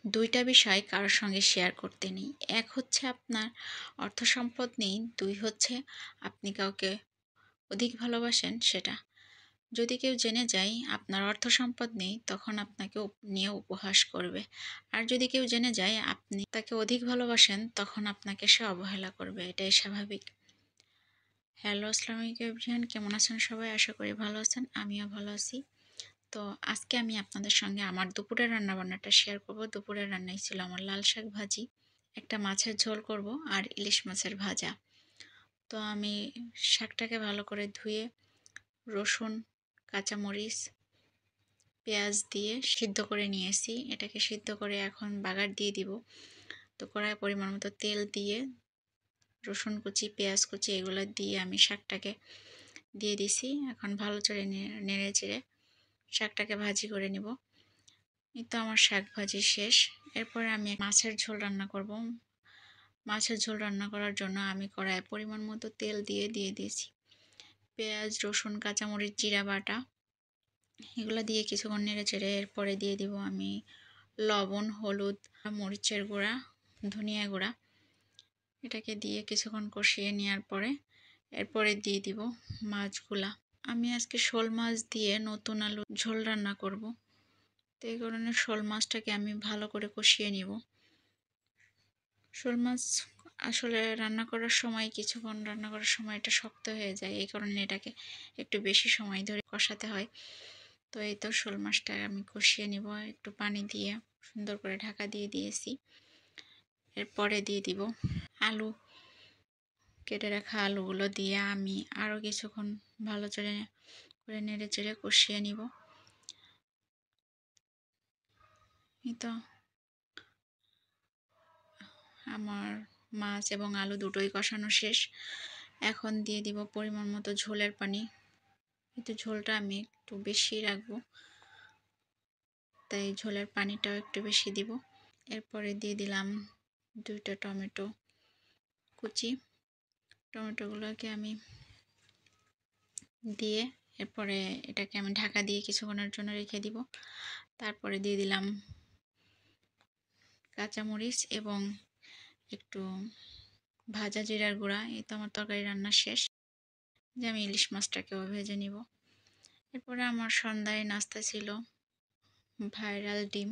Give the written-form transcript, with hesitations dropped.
দুইটা বিষয় কারোর সঙ্গে শেয়ার করতে নেই। এক হচ্ছে আপনার অর্থ সম্পদ নেই, ২ হচ্ছে আপনি কাউকে অধিক ভালোবাসেন সেটা। যদি কেউ জেনে যায় আপনার অর্থ সম্পদ নেই, তখন আপনাকে নিয়ে উপহাস করবে। আর যদি কেউ জেনে যায় আপনি তাকে অধিক ভালোবাসেন, তখন আপনাকে সে অবহেলা করবে। এটাই স্বাভাবিক। হ্যালো, আসসালামু আলাইকুম এভরিওয়ান। কেমন আছেন সবাই? আশা করি ভালো আছেন। আমিও ভালো আছি। তো আজকে আমি আপনাদের সঙ্গে আমার দুপুরের রান্নাবান্নাটা শেয়ার করব। দুপুরের রান্নায় ছিল আমার লাল শাক ভাজি, একটা মাছের ঝোল করব আর ইলিশ মাছের ভাজা। তো আমি শাকটাকে ভালো করে ধুয়ে রসুন, কাঁচামরিচ, পেঁয়াজ দিয়ে সিদ্ধ করে নিয়েছি। এটাকে সিদ্ধ করে এখন বাগার দিয়ে দিব। তো কড়াইয়ে পরিমাণ মতো তেল দিয়ে রসুন কুচি, পেঁয়াজ কুচি এগুলো দিয়ে আমি শাকটাকে দিয়ে দিছি। এখন ভালো করে নেড়ে চেড়ে শাকটাকে ভাজি করে নিব। এই তো আমার শাক ভাজি শেষ। এরপরে আমি মাছের ঝোল রান্না করব। মাছের ঝোল রান্না করার জন্য আমি কড়াইয়ে পরিমাণ মতো তেল দিয়ে দিয়েছি পেঁয়াজ, রসুন, কাঁচামরিচ, জিরা বাটা এগুলো দিয়ে কিছুক্ষণ নেড়ে চেড়ে এরপরে দিয়ে দিব আমি লবণ, হলুদ, মরিচের গুঁড়া, ধনিয়া গুঁড়া। এটাকে দিয়ে কিছুক্ষণ কষিয়ে নেওয়ার পরে এরপরে দিয়ে দিব মাছগুলা। আমি আজকে শোল মাছ দিয়ে নতুন আলু ঝোল রান্না করব। তো এই কারণে শোল মাছটাকে আমি ভালো করে কষিয়ে নিব। শোল মাছ আসলে কিছুক্ষণ রান্না করার সময় এটা শক্ত হয়ে যায়, এই কারণে এটাকে একটু বেশি সময় ধরে কষাতে হয়। তো এই তো শোল মাছটা আমি কষিয়ে নিব একটু পানি দিয়ে, সুন্দর করে ঢাকা দিয়ে দিয়েছি। এরপরে দিয়ে দিব আলু, কেটে রাখা আলুগুলো দিয়ে আমি আরও কিছুক্ষণ ভালো করে নেড়ে চেড়ে কষিয়ে নিব। এই তো আমার মাছ এবং আলু দুটোই কষানো শেষ। এখন দিয়ে দিব পরিমাণ মতো ঝোলের পানি। কিন্তু ঝোলটা আমি একটু বেশি রাখবো, তাই ঝোলের পানিটাও একটু বেশি দিব। এরপরে দিয়ে দিলাম 2টা টমেটো কুচি। টমেটোগুলোকে আমি দিয়ে এরপরে এটাকে আমি ঢাকা দিয়ে কিছুক্ষণের জন্য রেখে দিব। তারপরে দিয়ে দিলাম কাঁচামরিচ এবং একটু ভাজা জিরার গুঁড়া। এই তো আমার তরকারি রান্না শেষ। যে আমি ইলিশ মাছটাকেও ভেজে নিব। এরপরে আমার সন্ধ্যায় নাস্তা ছিল ভাইরাল ডিম।